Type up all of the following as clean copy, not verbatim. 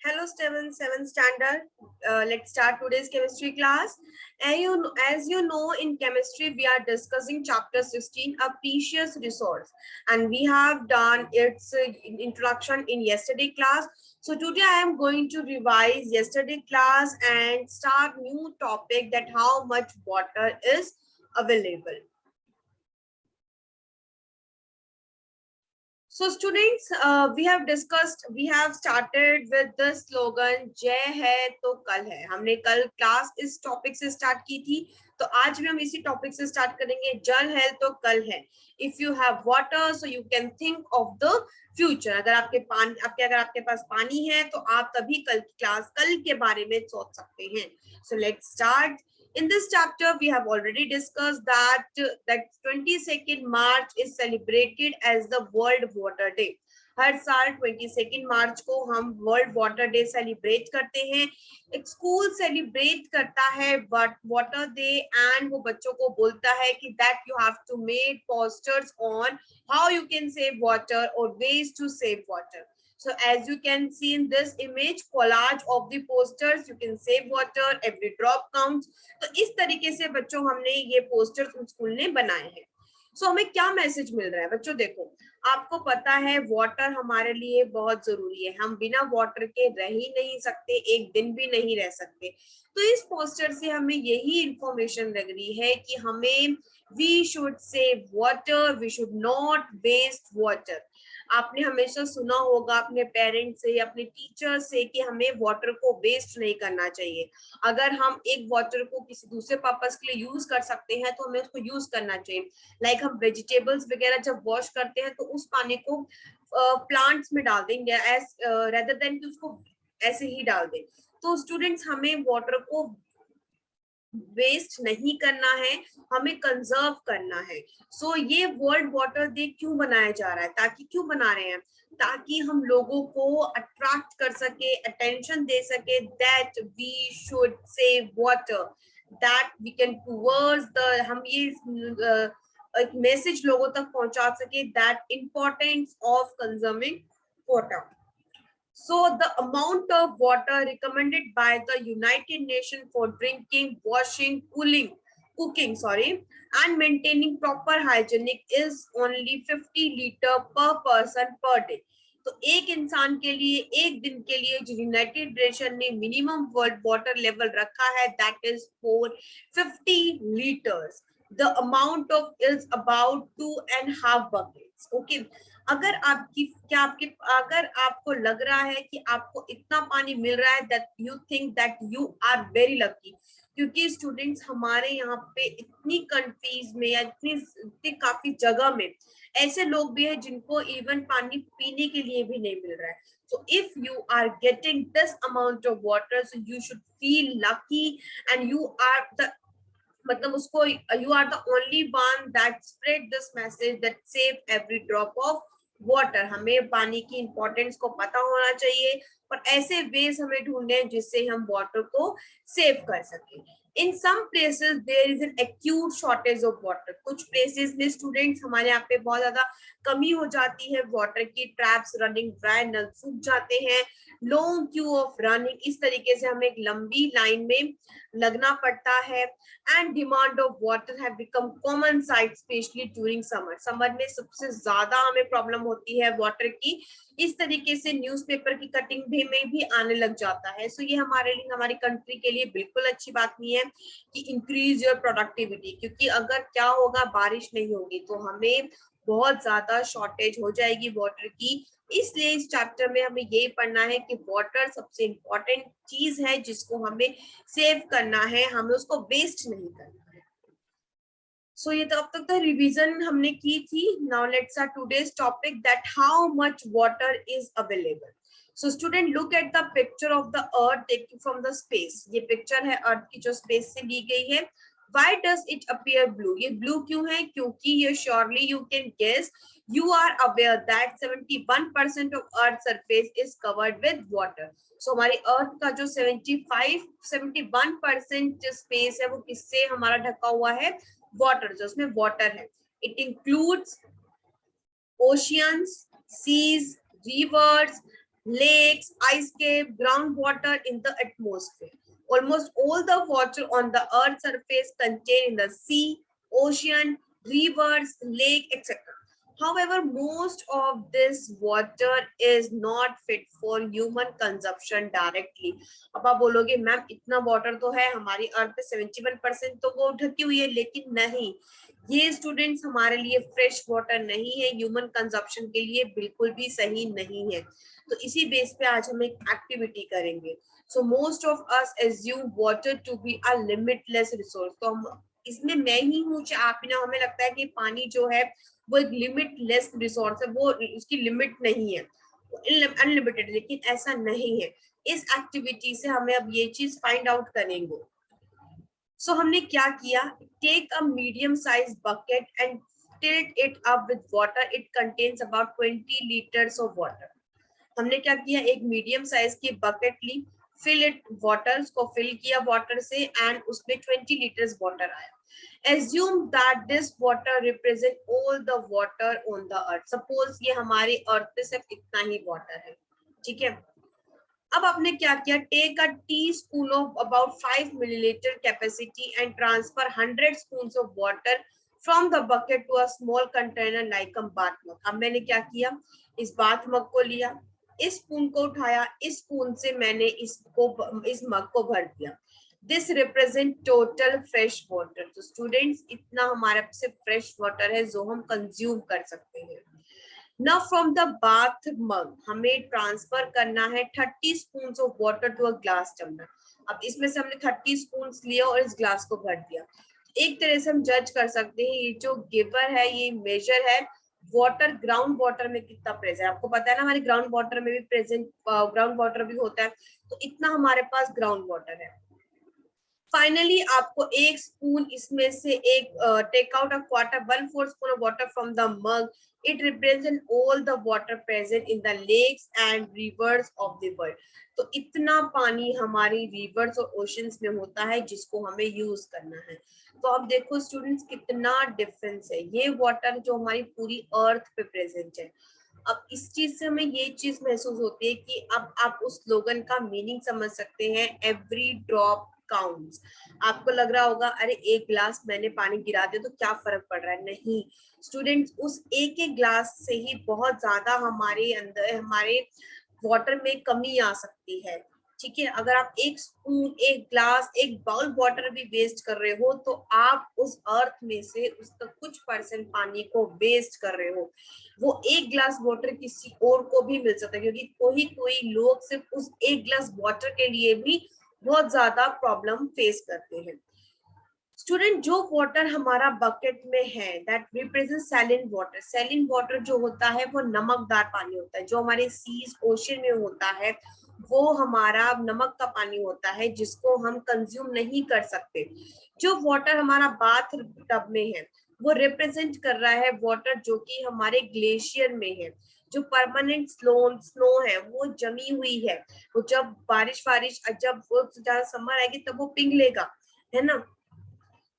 Hello, Steven, 7th standard. Let's start today's chemistry class. As you know, in chemistry, we are discussing chapter 16, a precious resource. And we have done its introduction in yesterday class. So today I am going to revise yesterday class and start new topic that how much water is available. So students, we have started with the slogan जय है तो कल है. हमने कल class इस topic से start की थी, तो आज भी हम इसी टॉपिक से स्टार्ट करेंगे. जल है तो कल है. If you have water, so you can think of the future. अगर आपके पास पानी है, तो आप तभी कल के बारे में सोच सकते हैं. So let's start. In this chapter, we have already discussed that 22nd March is celebrated as the World Water Day. हर साल 22nd मार्च को हम वर्ल्ड वाटर डे सेलिब्रेट करते हैं. एक स्कूल सेलिब्रेट करता है वाटर डे एंड वो बच्चों को बोलता है कि that you have to make posters on how you can save water और ways to save water. So as you can see in this image, collage of the posters, you can save water, every drop counts. तो इस तरीके से बच्चों हमने ये posters school ने बनाए हैं. So हमें क्या मैसेज मिल रहा है बच्चों? देखो, आपको पता है वाटर हमारे लिए बहुत जरूरी है. हम बिना वाटर के रह ही नहीं सकते, एक दिन भी नहीं रह सकते. तो इस पोस्टर से हमें यही इंफॉर्मेशन लग रही है कि हमें we should save water, we should not waste water. आपने हमेशा सुना होगा अपने पेरेंट्स से, अपने टीचर से कि हमें वाटर को वेस्ट नहीं करना चाहिए. अगर हम एक वाटर को किसी दूसरे पर्पस के लिए यूज कर सकते हैं तो हमें उसको यूज करना चाहिए. लाइक हम वेजिटेबल्स वगैरह जब वॉश करते हैं तो उस पानी को प्लांट्स में डाल देंगे एज रेदर देन कि उसको ऐसे ही डाल दें. तो स्टूडेंट्स, हमें वाटर को वेस्ट नहीं करना है, हमें कंजर्व करना है. सो ये वर्ल्ड वाटर डे क्यों बनाया जा रहा है? क्यों बना रहे हैं? ताकि हम लोगों को अट्रैक्ट कर सके, अटेंशन दे सके that we should save water, that we can towards the हम ये एक मैसेज लोगों तक पहुंचा सके that importance of conserving water. So the amount of water recommended by the United Nations for drinking, washing, cooking, and maintaining proper hygienic is only 50 liter per person per day. तो एक इंसान के लिए एक दिन के लिए जो यूनाइटेड नेशन ने मिनिमम वर्ल्ड वाटर लेवल रखा है that is 450 litres. The amount of is about 2.5 buckets. Okay, अगर आपको लग रहा है कि आपको इतना पानी मिल रहा है that you think that you are very lucky. क्योंकि स्टूडेंट्स, हमारे यहाँ पे इतनी कंट्रीज में या इतनी काफी जगह में ऐसे लोग भी हैं जिनको इवन पानी पीने के लिए भी नहीं मिल रहा है. So if you are getting this amount of water, so you should feel lucky and you are the मतलब उसको you are the only one that spread this message that save every drop of water. हमें पानी की importance को पता होना चाहिए और ऐसे वेज हमें ढूंढने हैं जिससे हम वाटर को सेव कर सकें. In some places there is an acute shortage of water. कुछ प्लेसेस में स्टूडेंट्स हमारे यहाँ पे बहुत ज्यादा कमी हो जाती है वाटर की. ट्रैप्स रनिंग ड्राई, नल सूख जाते हैं, लॉन्ग क्यू ऑफ रनिंग. इस तरीके से हमें एक लंबी लाइन में लगना पड़ता है. And demand of water have become common site specially during summer. Summer में सबसे ज्यादा हमें प्रॉब्लम होती है वाटर की. इस तरीके से न्यूज़पेपर की कटिंग में भी आने लग जाता है. सो ये हमारे लिए, हमारी कंट्री के लिए बिल्कुल अच्छी बात नहीं है कि इंक्रीज योर प्रोडक्टिविटी. क्योंकि अगर क्या होगा, बारिश नहीं होगी तो हमें बहुत ज्यादा शॉर्टेज हो जाएगी वाटर की. इसलिए इस चैप्टर में हमें यही पढ़ना है कि वाटर सबसे इम्पोर्टेंट चीज है जिसको हमें सेव करना है, हमें उसको वेस्ट नहीं करना है. सो ये तो अब तक तो रिवीजन हमने की थी. Now let's start today's topic that how much water is available. So student, look at the picture of the earth taking from the space. ये पिक्चर है अर्थ की जो स्पेस से ली गई है. Why does it appear blue? ये blue क्यों है? क्योंकि ये surely you can guess, you are aware that 71% of Earth surface is covered with water. So हमारी Earth का जो 71% स्पेस है वो किससे हमारा ढका हुआ है? वाटर. जो उसमें वाटर है. It includes oceans, seas, rivers, lakes, ice cave, groundwater in the atmosphere. Almost all the water on the earth's surface contained in the sea, ocean, rivers, lake, etc. However, most of this water is not fit for human consumption directly. अब आप बोलोगे ma'am इतना water तो है हमारी अर्थ पे 71% तो वो ढकी हुई है, लेकिन नहीं, ये स्टूडेंट्स हमारे लिए फ्रेश वाटर नहीं है, ह्यूमन कंजप्शन के लिए बिल्कुल भी सही नहीं है। तो इसी बेस पे आज हम एक एक्टिविटी करेंगे। So most of us assume water to be a limitless resource. तो हम इसमें मैं ही हूँ चाहे आप ही ना, हमें लगता है कि पानी जो है वो एक लिमिटलेस रिसोर्स है, वो उसकी लिमिट नहीं है, अनलिमिटेड, लेकिन ऐसा नहीं है। इस एक्टिविटी से हमें अब ये चीज फाइंड आउट करेंगे। सो हमने क्या किया, take a medium size bucket and tilt it up with water. It contains about 20 liters of water. हमने क्या किया, एक मीडियम साइज की बकेट ली, फिल इट वाटर, को फिल किया वाटर से, एंड उसमें 20 लीटर्स वाटर आया। Assume that this water represent all the water on the earth. Suppose ये हमारी अर्थ पे सिर्फ इतना ही वाटर है, ठीक है। अब आपने क्या किया, take a teaspoon of about 5 millilitre capacity and transfer 100 spoon of water from the bucket to a small container like a bath mug. अब मैंने क्या किया, इस बाथ मग को लिया, इस स्पून को उठाया, इस स्पून से मैंने इस मग को भर दिया। This represent total fresh water. तो स्टूडेंट्स इतना हमारे पास फ्रेश वाटर है जो हम कंज्यूम कर सकते हैं। Now from the bath mug हमें ट्रांसफर करना है 30 spoon of water to a glass tumbler. अब इसमें से हमने 30 स्पून लिया और इस ग्लास को भर दिया। एक तरह से हम जज कर सकते हैं ये जो गिवर है, ये मेजर है वाटर, ग्राउंड वाटर में कितना प्रेजेंट है। आपको पता है ना हमारे ग्राउंड वाटर में भी प्रेजेंट, ग्राउंड वाटर भी होता है, तो इतना हमारे पास ग्राउंड वाटर है। फाइनली आपको एक स्पून इसमें से एक take out a quarter 1/4 spoon of water from the mug. It represent all the water present in the lakes and rivers of the world. तो इतना पानी हमारी रिवर्स और ओशंस में होता है जिसको हमें यूज करना है। तो अब देखो स्टूडेंट्स कितना डिफरेंस है, ये वाटर जो हमारी पूरी अर्थ पे प्रेजेंट है। अब इस चीज से हमें ये चीज महसूस होती है कि अब आप उस स्लोगन का मीनिंग समझ सकते हैं, एवरी ड्रॉप काउंट्स। आपको लग रहा होगा अरे एक गिलास मैंने पानी गिरा दिया तो क्या फर्क पड़ रहा है, नहीं स्टूडेंट्स, उस एक एक ग्लास से ही बहुत ज्यादा हमारे अंदर, हमारे वाटर में कमी आ सकती है। ठीक है, अगर आप एक स्पून, एक ग्लास, एक बाउल वाटर भी वेस्ट कर रहे हो तो आप उस अर्थ में से उसका कुछ परसेंट पानी को वेस्ट कर रहे हो। वो एक ग्लास वाटर किसी और को भी मिल सकता है, क्योंकि कोई कोई लोग सिर्फ उस एक ग्लास वाटर के लिए भी बहुत ज्यादा प्रॉब्लम फेस करते हैं। स्टूडेंट जो वाटर हमारा बकेट में है दैट रिप्रेजेंट सैलिन वाटर। सैलिन वाटर जो होता है वो नमकदार पानी होता है, जो हमारे सीज ओशन में होता है वो हमारा नमक का पानी होता है जिसको हम कंज्यूम नहीं कर सकते। जो वाटर हमारा बाथ टब में है वो रिप्रेजेंट कर रहा है वाटर जो कि हमारे ग्लेशियर में है, जो परमानेंट स्नो है वो जमी हुई है, वो जब बारिश जब वो ज्यादा समर आएगी तब वो पिघलेगा, है ना।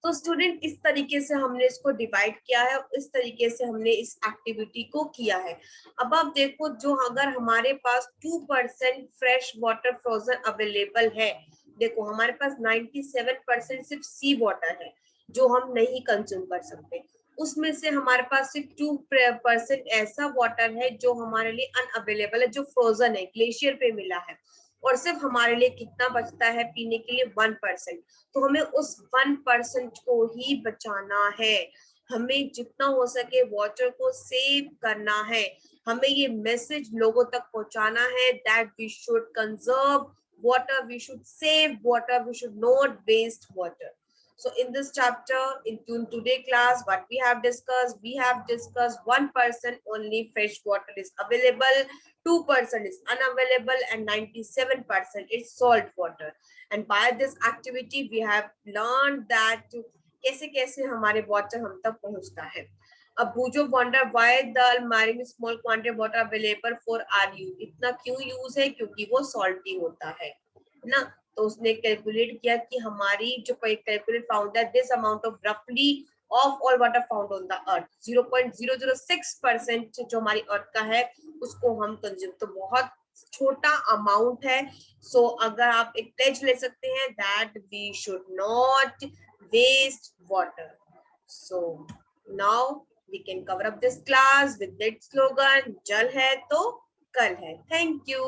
तो स्टूडेंट इस तरीके से हमने इसको डिवाइड किया है, इस तरीके से हमने इस एक्टिविटी को किया है। अब आप देखो, जो अगर हमारे पास 2% फ्रेश वाटर फ्रोजन अवेलेबल है, देखो हमारे पास 97% सिर्फ सी वाटर है जो हम नहीं कंज्यूम कर सकते, उसमें से हमारे पास सिर्फ 2% ऐसा वाटर है जो हमारे लिए अनअवेलेबल है, जो फ्रोजन है, ग्लेशियर पे मिला है, और सिर्फ हमारे लिए कितना बचता है पीने के लिए 1%। तो हमें उस 1% को ही बचाना है, हमें जितना हो सके वाटर को सेव करना है, हमें ये मैसेज लोगों तक पहुंचाना है that we should conserve water, we should save water, we should not waste water. So in this chapter, in today class, what we have discussed 1% only fresh water is available, 2% is unavailable, and 97% is salt water. And by this activity we have learned that कैसे कैसे हमारे water हम तक पहुंचता है। अब बूजो wonder why the अलमारी small quantity water available for are you, इतना क्यों यूज है, क्योंकि वो सॉल्टी होता है ना। तो उसने कैलकुलेट किया कि हमारी जो calculate found that this amount of रफली of all water found on the earth 0.006% जो हमारी अर्थ का है उसको हम कंज्यूम, तो बहुत छोटा अमाउंट है. सो अगर आप एक प्लेज ले सकते हैं that we should not waste water. So now we can cover up this class with that slogan, जल है तो कल है. Thank you.